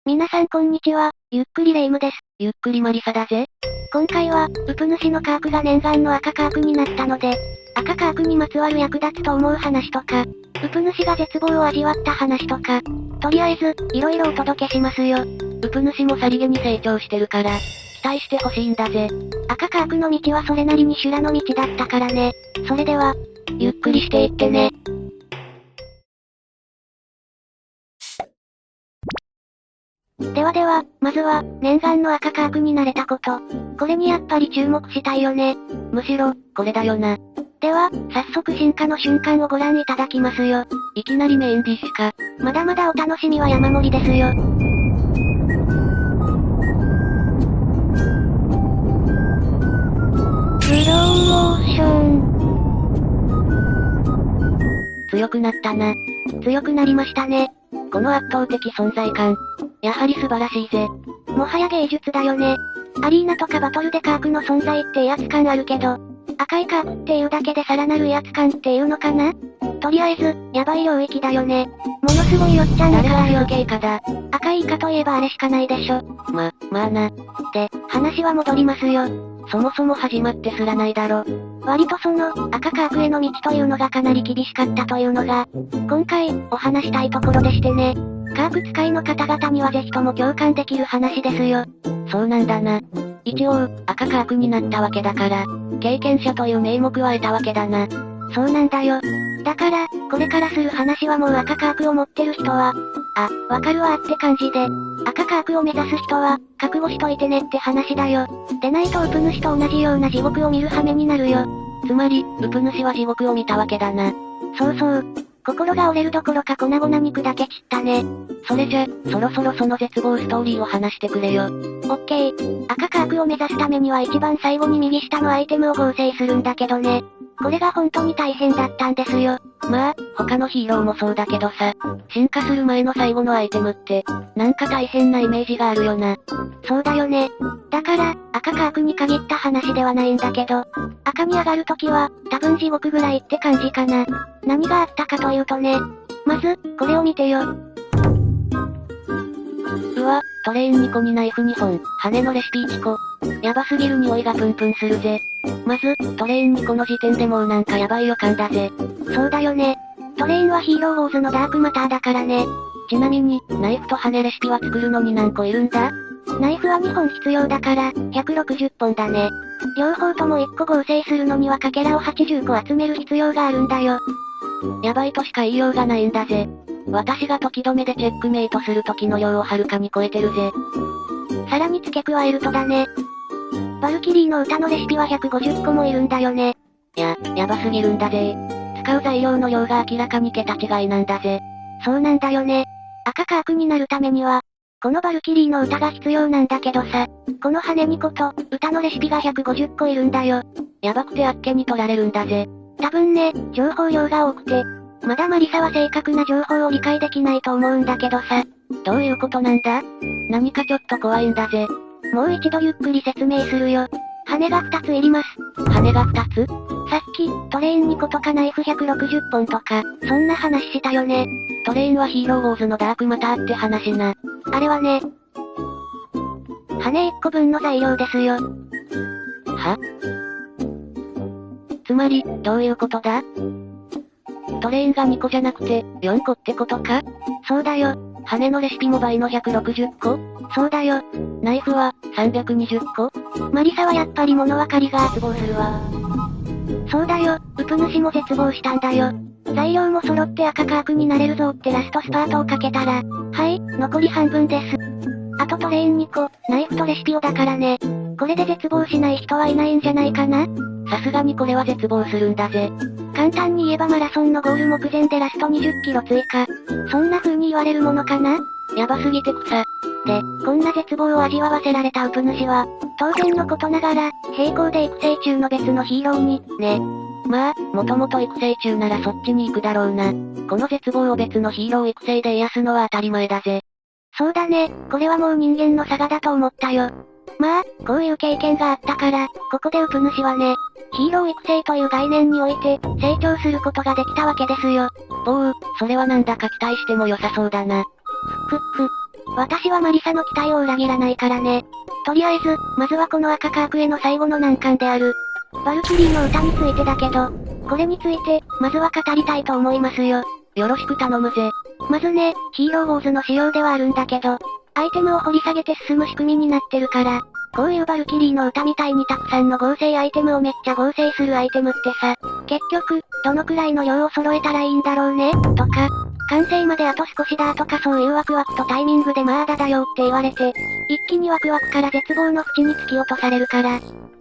皆さんこんにちは、ゆっくりレ夢ムです。ゆっくりマリサだぜ。今回は、ウプ主のカークが念願の赤カークになったので、赤カークにまつわる役立つと思う話とか、ウプ主が絶望を味わった話とか、とりあえず、いろいろお届けしますよ。ウプ主もさりげに成長してるから、期待してほしいんだぜ。赤カークの道はそれなりに修羅の道だったからね。それでは、ゆっくりしていってね。では、まずは、念願の赤カークになれたこと。これにやっぱり注目したいよね。むしろ、これだよな。では、早速進化の瞬間をご覧いただきますよ。いきなりメインディッシュか。まだまだお楽しみは山盛りですよ。スローモーション。強くなったな。強くなりましたね。この圧倒的存在感。やはり素晴らしいぜ。もはや芸術だよね。アリーナとかバトルでカークの存在って威圧感あるけど、赤いカークっていうだけでさらなる威圧感っていうのかな？とりあえず、やばい領域だよね。ものすごいよっちゃんだからよ。誰がすげえかだ。赤いイカといえばあれしかないでしょ。まあな。で、話は戻りますよ。そもそも始まってすらないだろ。割とその、赤カークへの道というのがかなり厳しかったというのが、今回、お話したいところでしてね。カーク使いの方々にはぜひとも共感できる話ですよ。そうなんだな。一応、赤カークになったわけだから、経験者という名目は得たわけだな。そうなんだよ。だから、これからする話はもう赤カークを持ってる人は、あ、わかるわって感じで、赤カークを目指す人は、覚悟しといてねって話だよ。でないとウプ主と同じような地獄を見る羽目になるよ。つまり、ウプ主は地獄を見たわけだな。そうそう。心が折れるどころか粉々に砕け散ったね。それじゃ、そろそろその絶望ストーリーを話してくれよ。オッケー。赤カークを目指すためには一番最後に右下のアイテムを合成するんだけどね。これが本当に大変だったんですよ。まあ、他のヒーローもそうだけどさ、進化する前の最後のアイテムって、なんか大変なイメージがあるよな。そうだよね。だから、赤カークに限った話ではないんだけど、赤に上がるときは、多分地獄ぐらいって感じかな。何があったかというとね。まず、これを見てよ。うわ、トレイン2個にナイフ2本、羽のレシピ1個。やばすぎる匂いがプンプンするぜ。まず、トレイン2個の時点でもうなんかやばい予感だぜ。そうだよね。トレインはヒーローウォーズのダークマターだからね。ちなみに、ナイフと羽レシピは作るのに何個いるんだ？ナイフは2本必要だから、160本だね。両方とも1個合成するのにはかけらを80個集める必要があるんだよ。やばいとしか言いようがないんだぜ。私が時止めでチェックメイトする時の量をはるかに超えてるぜ。さらに付け加えるとだね。バルキリーの歌のレシピは150個もいるんだよね。やばすぎるんだぜ。使う材料の量が明らかに桁違いなんだぜ。そうなんだよね。赤カークになるためには、このバルキリーの歌が必要なんだけどさ、この羽2個と、歌のレシピが150個いるんだよ。やばくてあっけに取られるんだぜ。多分ね、情報量が多くて、まだマリサは正確な情報を理解できないと思うんだけどさ。どういうことなんだ？何かちょっと怖いんだぜ。もう一度ゆっくり説明するよ。羽が2ついります。羽が2つ？さっき、トレイン2個とかナイフ160本とか、そんな話したよね。トレインはヒーローウォーズのダークマターって話な。あれはね、羽1個分の材料ですよ。は？つまり、どういうことだ？トレインが2個じゃなくて、4個ってことか？そうだよ。羽のレシピも倍の160個？そうだよ。ナイフは、320個？マリサはやっぱり物分かりが絶望するわ。そうだよ、ウプ主も絶望したんだよ。材料も揃って赤カークになれるぞってラストスパートをかけたら、はい、残り半分です。あとトレイン2個、ナイフとレシピをだからね。これで絶望しない人はいないんじゃないかな？さすがにこれは絶望するんだぜ。簡単に言えばマラソンのゴール目前でラスト20キロ追加。そんな風に言われるものかな？やばすぎて草。で、こんな絶望を味わわせられたウプ主は、当然のことながら、並行で育成中の別のヒーローに、ね。まあ、もともと育成中ならそっちに行くだろうな。この絶望を別のヒーロー育成で癒すのは当たり前だぜ。そうだね、これはもう人間の差がだと思ったよ。まあ、こういう経験があったから、ここでウプ主はね、ヒーロー育成という概念において、成長することができたわけですよ。それはなんだか期待しても良さそうだな。私はマリサの期待を裏切らないからね。とりあえず、まずはこの赤カークへの最後の難関である。バルキリーの歌についてだけど、これについて、まずは語りたいと思いますよ。よろしく頼むぜ。まずね、ヒーローウォーズの仕様ではあるんだけど、アイテムを掘り下げて進む仕組みになってるから、こういうバルキリーの歌みたいにたくさんの合成アイテムをめっちゃ合成するアイテムってさ、結局、どのくらいの量を揃えたらいいんだろうね、とか、完成まであと少しだとかそういうワクワクとタイミングでまだよって言われて、一気にワクワクから絶望の淵に突き落とされるから、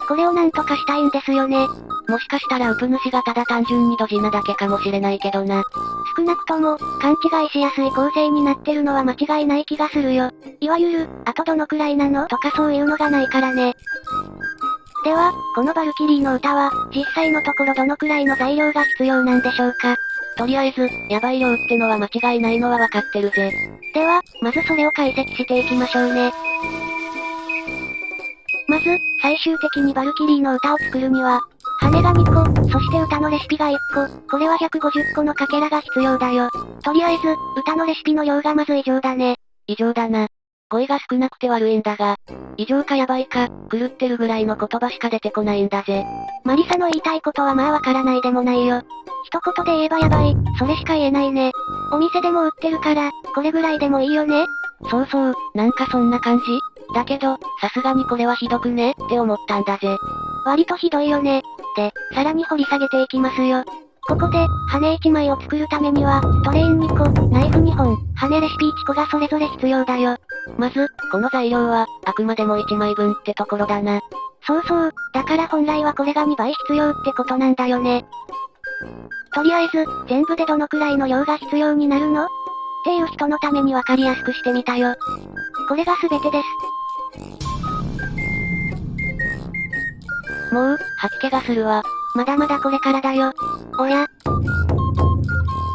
これをなんとかしたいんですよね。もしかしたらウプ主がただ単純にドジなだけかもしれないけどな。少なくとも、勘違いしやすい構成になってるのは間違いない気がするよ。いわゆる、あとどのくらいなのとかそういうのがないからね。では、このバルキリーの歌は、実際のところどのくらいの材料が必要なんでしょうか。とりあえず、ヤバい量ってのは間違いないのはわかってるぜ。では、まずそれを解析していきましょうね。まず、最終的にバルキリーの歌を作るには、羽が2個、そして歌のレシピが1個、これは150個のかけらが必要だよ。とりあえず、歌のレシピの量がまず異常だね。異常だな。語彙が少なくて悪いんだが、異常かヤバいか、狂ってるぐらいの言葉しか出てこないんだぜ。マリサの言いたいことはまあわからないでもないよ。一言で言えばヤバい、それしか言えないね。お店でも売ってるから、これぐらいでもいいよね。そうそう、なんかそんな感じ。だけど、さすがにこれはひどくねって思ったんだぜ。割とひどいよね。で、さらに掘り下げていきますよ。ここで、羽1枚を作るためには、トレイン2個、ナイフ2本、羽レシピ1個がそれぞれ必要だよ。まず、この材料は、あくまでも1枚分ってところだな。そうそう、だから本来はこれが2倍必要ってことなんだよね。とりあえず、全部でどのくらいの量が必要になるのっていう人のためにわかりやすくしてみたよ。これが全てです。もう、吐き気がするわ。まだまだこれからだよ。おや。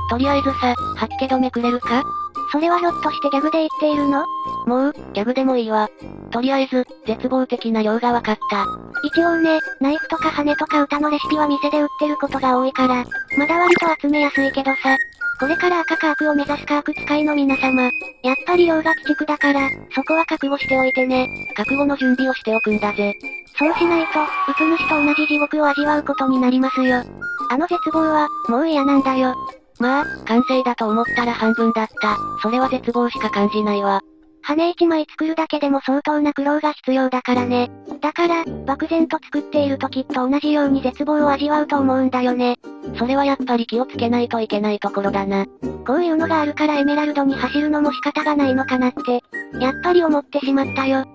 とりあえずさ、吐き気止めくれるか？それはひょっとしてギャグで言っているの？もう、ギャグでもいいわ。とりあえず、絶望的な量がわかった。一応ね、ナイフとか羽とか歌のレシピは店で売ってることが多いから、まだ割と集めやすいけどさ。これから赤カークを目指すカーク使いの皆様。やっぱり量が鬼畜だから、そこは覚悟しておいてね。覚悟の準備をしておくんだぜ。そうしないと、ウプ主と同じ地獄を味わうことになりますよ。あの絶望は、もう嫌なんだよ。まあ、完成だと思ったら半分だった。それは絶望しか感じないわ。羽1枚作るだけでも相当な苦労が必要だからね。だから、漠然と作っている時と同じように絶望を味わうと思うんだよね。それはやっぱり気をつけないといけないところだな。こういうのがあるからエメラルドに走るのも仕方がないのかなって、やっぱり思ってしまったよ。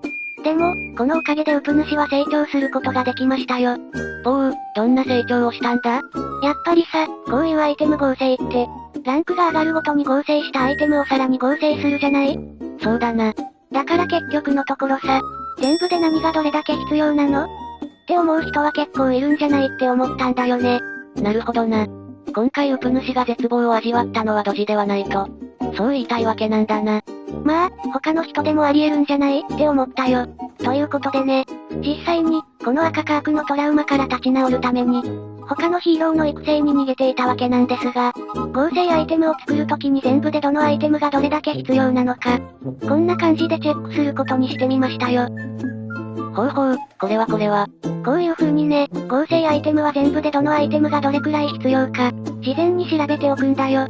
でも、このおかげでウプ主は成長することができましたよ。おう、どんな成長をしたんだ？やっぱりさ、こういうアイテム合成って、ランクが上がるごとに合成したアイテムをさらに合成するじゃない？そうだな。だから結局のところさ、全部で何がどれだけ必要なの？って思う人は結構いるんじゃないって思ったんだよね。なるほどな。今回ウプ主が絶望を味わったのはドジではないと。そう言いたいわけなんだな。まあ、他の人でもあり得るんじゃないって思ったよ。ということでね、実際に、この赤カークのトラウマから立ち直るために、他のヒーローの育成に逃げていたわけなんですが、合成アイテムを作るときに全部でどのアイテムがどれだけ必要なのか、こんな感じでチェックすることにしてみましたよ。ほうほう、これは。こういう風にね、合成アイテムは全部でどのアイテムがどれくらい必要か、事前に調べておくんだよ。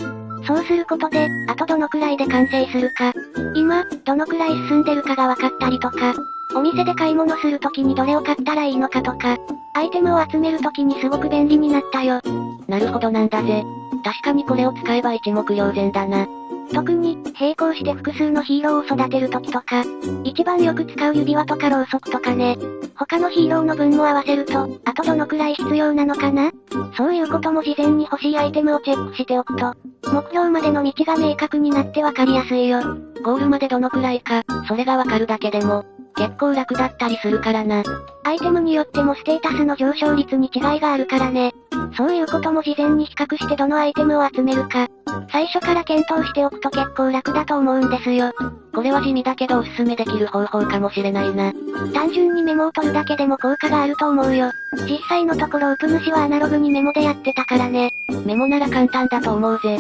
そうすることで、あとどのくらいで完成するか、今、どのくらい進んでるかが分かったりとか、お店で買い物するときにどれを買ったらいいのかとか、アイテムを集めるときにすごく便利になったよ。なるほどなんだぜ。確かにこれを使えば一目瞭然だな。特に、並行して複数のヒーローを育てるときとか、一番よく使う指輪とかろうそくとかね。他のヒーローの分も合わせると、あとどのくらい必要なのかな？そういうことも事前に欲しいアイテムをチェックしておくと、目標までの道が明確になってわかりやすいよ。ゴールまでどのくらいか、それがわかるだけでも、結構楽だったりするからな。アイテムによってもステータスの上昇率に違いがあるからね。そういうことも事前に比較してどのアイテムを集めるか、最初から検討しておくと結構楽だと思うんですよ。これは地味だけどおすすめできる方法かもしれないな。単純にメモを取るだけでも効果があると思うよ。実際のところウプ主はアナログにメモでやってたからね。メモなら簡単だと思うぜ。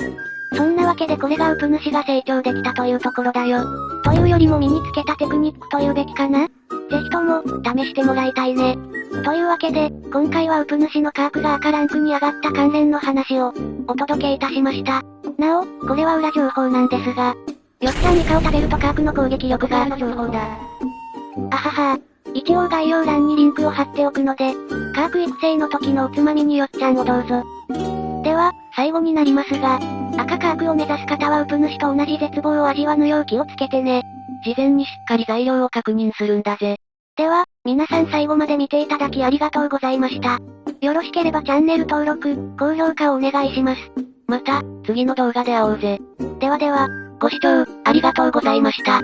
そんなわけでこれがウプ主が成長できたというところだよ。というよりも身につけたテクニックというべきかな。ぜひとも、試してもらいたいね。というわけで、今回はウプ主のカークが赤ランクに上がった関連の話を、お届けいたしました。なお、これは裏情報なんですが、よっちゃんイカを食べるとカークの攻撃力がの情報だ。あはは。一応概要欄にリンクを貼っておくので、カーク育成の時のおつまみによっちゃんをどうぞ。では、最後になりますが、赤カークを目指す方はウプ主と同じ絶望を味わぬよう気をつけてね。事前にしっかり材料を確認するんだぜ。では、皆さん最後まで見ていただきありがとうございました。よろしければチャンネル登録、高評価をお願いします。また、次の動画で会おうぜ。ではでは、ご視聴、ありがとうございました。